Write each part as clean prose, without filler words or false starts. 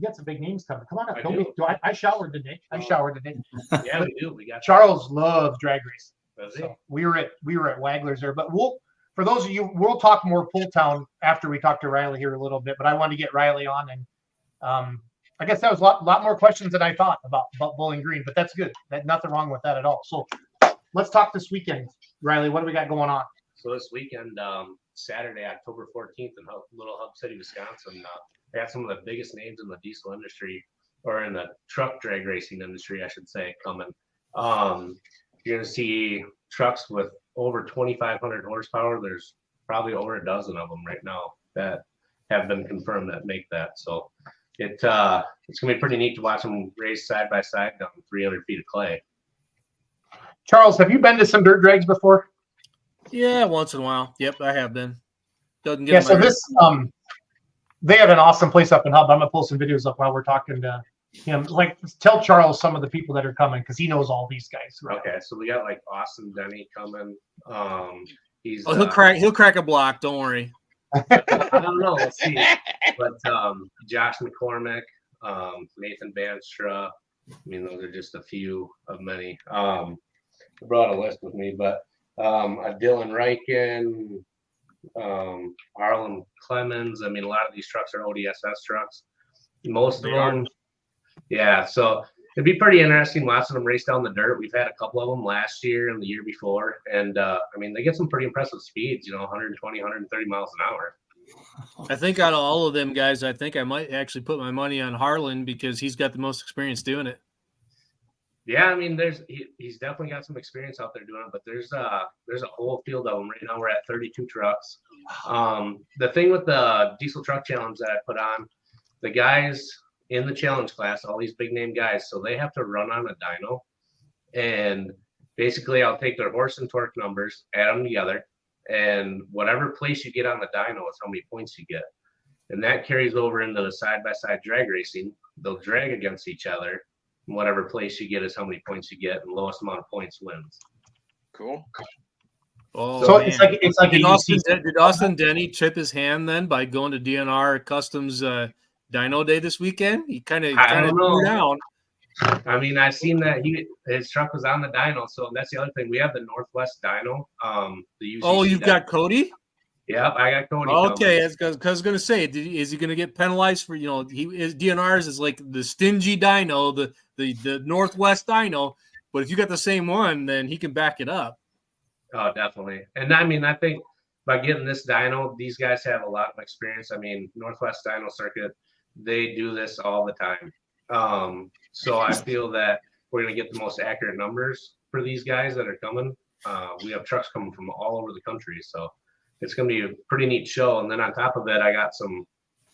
You got some big names coming. Come on up. I showered today. Yeah, we do. We got Charles loves drag racing. So we were at Wagler's there, but for those of you, we'll talk more Pull Town after we talk to Riley here a little bit. But I wanted to get Riley on, and I guess that was a lot more questions than I thought about Bowling Green, but that's good. Nothing wrong with that at all. So let's talk this weekend, Riley. What do we got going on? So this weekend, Saturday, October 14th, in Little Hub City, Wisconsin, they have some of the biggest names in the diesel industry, or in the truck drag racing industry, I should say, coming. You're going to see trucks with over 2,500 horsepower. There's probably over a dozen of them right now that have been confirmed that make that. So it's going to be pretty neat to watch them race side by side down 300 feet of clay. Charles, have you been to some dirt drags before? Yeah, once in a while. Yep, I have been. So this they have an awesome place up in Hub. I'm gonna pull some videos up while we're talking to him. Like, tell Charles some of the people that are coming, because he knows all these guys. Right? Okay, so we got like Austin Denny coming. He'll crack a block. Don't worry. I don't know. We'll see. But Josh McCormick, Nathan Banstra. I mean, those are just a few of many. I brought a list with me, but Dylan Reichen, Arlen Clemens. I mean, a lot of these trucks are ODSS trucks. Most of them. Yeah, so it'd be pretty interesting watching them race down the dirt. We've had a couple of them last year and the year before. And, I mean, they get some pretty impressive speeds, 120, 130 miles an hour. I think out of all of them guys, I think I might actually put my money on Harlan, because he's got the most experience doing it. Yeah, I mean, he's definitely got some experience out there doing it, but there's a whole field of them right now. We're at 32 trucks. The thing with the diesel truck challenge that I put on, the guys in the challenge class, all these big name guys, so they have to run on a dyno, and basically I'll take their horse and torque numbers, add them together, and whatever place you get on the dyno is how many points you get, and that carries over into the side-by-side drag racing. They'll drag against each other. Whatever place you get is how many points you get, and lowest amount of points wins. Cool. Oh, so man. it's like did Austin Denny chip his hand then by going to DNR Customs Dyno Day this weekend? He kind of threw down. I mean, I've seen that his truck was on the dyno, so that's the other thing. We have the Northwest dyno. The UCC you've got Cody? Yep, I got Cody. Okay, I was going to say, is he going to get penalized for, DNR's is like the stingy dyno, the Northwest dyno, but if you got the same one, then he can back it up. Oh, definitely. And I mean, I think by getting this dyno, these guys have a lot of experience. I mean, Northwest Dyno Circuit, they do this all the time. So I feel that we're going to get the most accurate numbers for these guys that are coming. We have trucks coming from all over the country, so it's going to be a pretty neat show. And then on top of it, I got some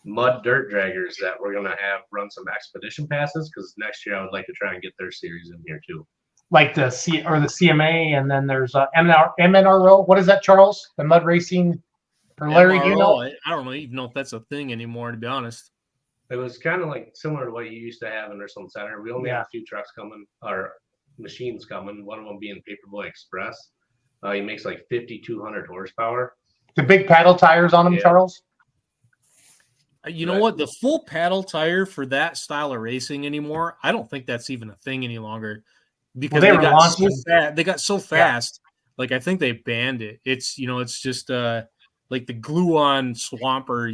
mud dirt draggers that we're going to have run some expedition passes, because next year I would like to try and get their series in here too. Like the CMA, and then there's MNRO. What is that, Charles? The mud racing? Or Larry, MRO, I don't even know if that's a thing anymore, to be honest. It was kind of like similar to what you used to have in Richland Center. We only have a few trucks coming, or machines coming, one of them being Paperboy Express. He makes like 5,200 horsepower. The big paddle tires on them, Charles? You know what? The full paddle tire for that style of racing anymore, I don't think that's even a thing any longer, because they got so fast. Yeah. Like, I think they banned it. It's, it's just like the glue-on Swamper,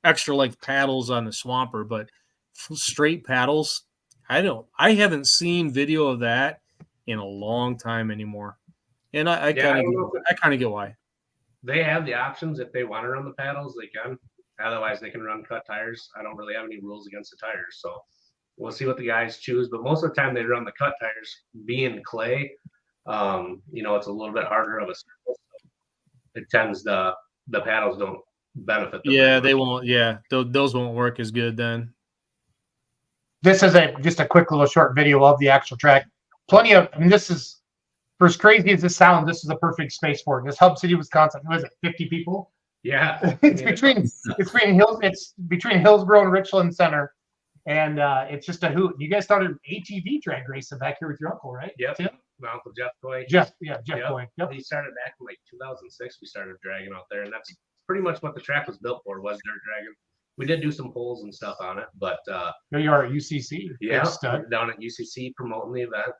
extra like paddles on the Swamper, but straight paddles, I haven't seen video of that in a long time anymore. And I kind of get why. They have the options. If they want to run the paddles, they can. Otherwise, they can run cut tires. I don't really have any rules against the tires, so we'll see what the guys choose. But most of the time, they run the cut tires. Being clay, it's a little bit harder of a surface. It tends the paddles don't benefit them. Yeah, they won't. Yeah, those won't work as good then. This is just a quick little short video of the actual track. This is, for as crazy as this sounds, this is a perfect space for it. This Hub City, Wisconsin. What is it? 50 people. Yeah, it's between Hillsboro and Richland Center, and it's just a hoot. You guys started ATV drag racing back here with your uncle, right? Yep. My uncle Jeff Coy. Jeff Coy. Yep. He started back in like 2006. We started dragging out there, and that's pretty much what the track was built for, was dirt dragging. we did do some polls and stuff on it, but Here you are at UCC. yeah, Stud. down at UCC promoting the event.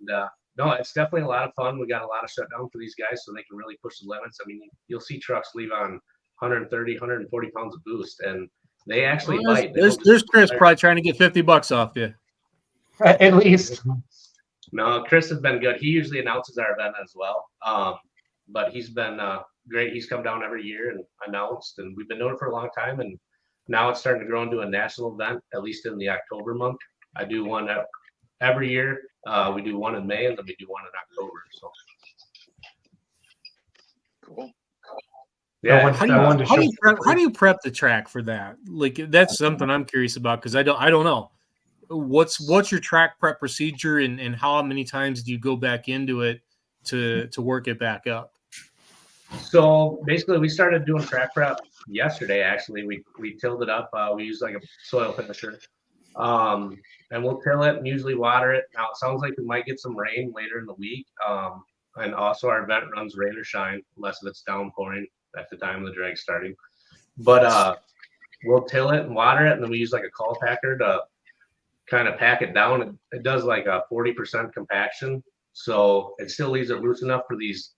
No, it's definitely a lot of fun. We got a lot of shutdown for these guys so they can really push the limits. I mean, you'll see trucks leave on 130, 140 pounds of boost, and they actually bite. There's Chris probably trying to get $50 off you. At least. No, Chris has been good. He usually announces our event as well. But he's been great. He's come down every year and announced, and we've been doing it for a long time. And now it's starting to grow into a national event, at least in the October month. I do one every year. We do one in May, and then we do one in October. So cool. Yeah. How do you prep the track for that? Like, that's something I'm curious about, because I don't know. What's your track prep procedure, and how many times do you go back into it to work it back up? So basically, we started doing track prep yesterday. Actually, we tilled it up. We use like a soil finisher, and we'll till it and usually water it. Now it sounds like we might get some rain later in the week, and also our event runs rain or shine, unless it's downpouring at the time of the drag starting. But we'll till it and water it, and then we use like a call packer to kind of pack it down. It does like a 40% compaction, so it still leaves it loose enough for these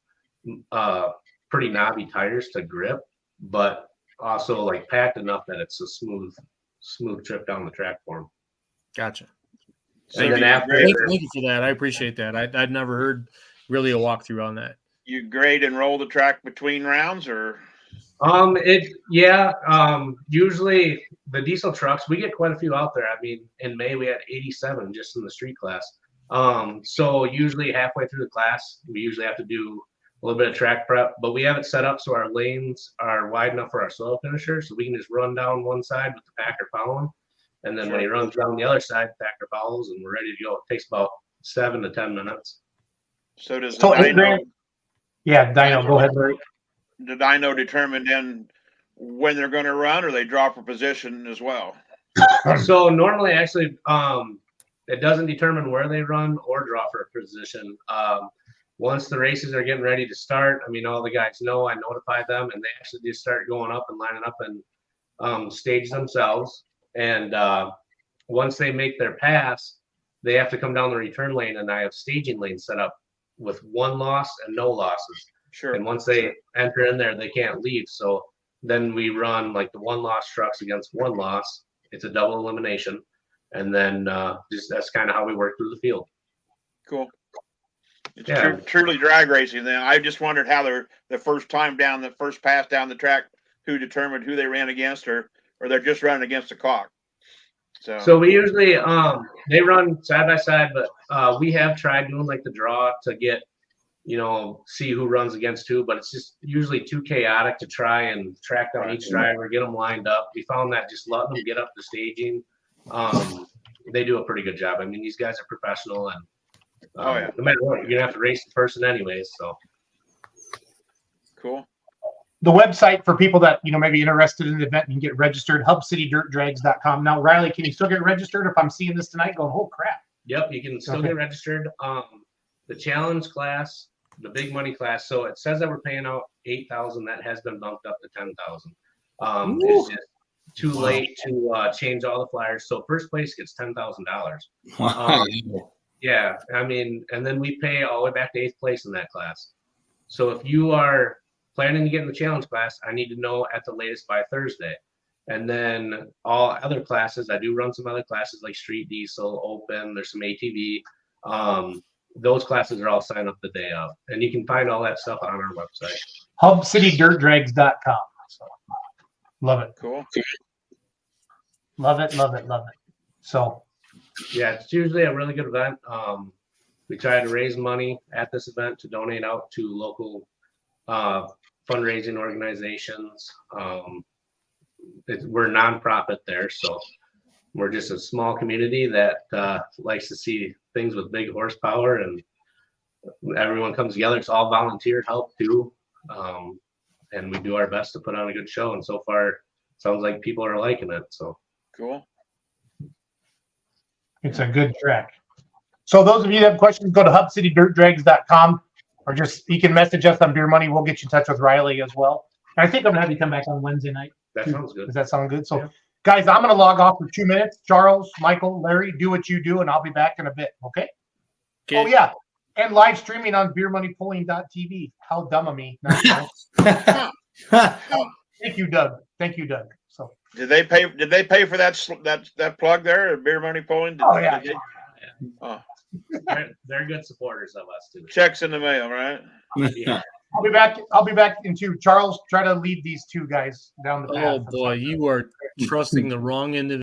pretty knobby tires to grip, but also like packed enough that it's a smooth trip down the track for them. Gotcha. Thank you for that. I appreciate that. I'd never heard really a walkthrough on that. You grade and roll the track between rounds, or? Usually the diesel trucks, we get quite a few out there. I mean, in May we had 87 just in the street class. So usually halfway through the class, we usually have to do a little bit of track prep, but we have it set up so our lanes are wide enough for our soil finisher, so we can just run down one side with the packer following, and then when he runs down the other side, the packer follows, and we're ready to go. It takes about 7 to 10 minutes. So does the Dyno? Yeah, Dyno. Go ahead, Larry. The Dyno determine then when they're going to run, or they draw for position as well? So normally, actually, it doesn't determine where they run or draw for a position. Once the races are getting ready to start, I mean, all the guys know, I notify them, and they actually just start going up and lining up and stage themselves. And once they make their pass, they have to come down the return lane, and I have staging lanes set up with 1 loss and no losses. Sure. And once they enter in there, they can't leave. So then we run like the 1 loss trucks against 1 loss. It's a double elimination. And then that's kind of how we work through the field. Cool. It's truly drag racing. Then I just wondered how the first pass down the track, who determined who they ran against, or they're just running against the clock. So we usually they run side by side, but we have tried doing like the draw to get, see who runs against who, but it's just usually too chaotic to try and track down each driver, get them lined up. We found that just letting them get up the staging, they do a pretty good job. I mean, these guys are professional, and no matter what, you're gonna have to race the person anyways. So cool. The website for people that may be interested in the event and get registered, hubcitydirtdrags.com. Now, Riley, can you still get registered if I'm seeing this tonight going, oh crap? Yep, you can still get registered. The challenge class, the big money class, so it says that we're paying out $8,000. That has been bumped up to $10,000. It's just too late to change all the flyers. So first place gets $10,000. Wow. Yeah, I mean, and then we pay all the way back to 8th place in that class. So if you are planning to get in the challenge class, I need to know at the latest by Thursday. And then all other classes, I do run some other classes like street diesel, open, there's some ATV. Those classes are all signed up the day of. And you can find all that stuff on our website. hubcitydirtdrags.com. So, love it. Cool. Love it. So yeah, it's usually a really good event. We try to raise money at this event to donate out to local fundraising organizations. We're a nonprofit there, so we're just a small community that likes to see things with big horsepower, and everyone comes together. It's all volunteer help too, and we do our best to put on a good show. And so far, it sounds like people are liking it. So cool. It's a good track. So those of you that have questions, go to hubcitydirtdrags.com, or you can message us on Beer Money. We'll get you in touch with Riley as well. And I think I'm going to have you come back on Wednesday night. That sounds good. Does that sound good? So, Yeah. guys, I'm going to log off for 2 minutes. Charles, Michael, Larry, do what you do, and I'll be back in a bit. Okay? Oh, yeah. And live streaming on beermoneypulling.tv. How dumb of me. Thank you, Doug. So Did they pay for that plug there at Beer Money Pulling? Oh, yeah. Oh, They're good supporters of us too. checks in the mail, right? Yeah. I'll be back in 2. Charles, try to lead these 2 guys down the path. Oh boy, you are trusting the wrong end of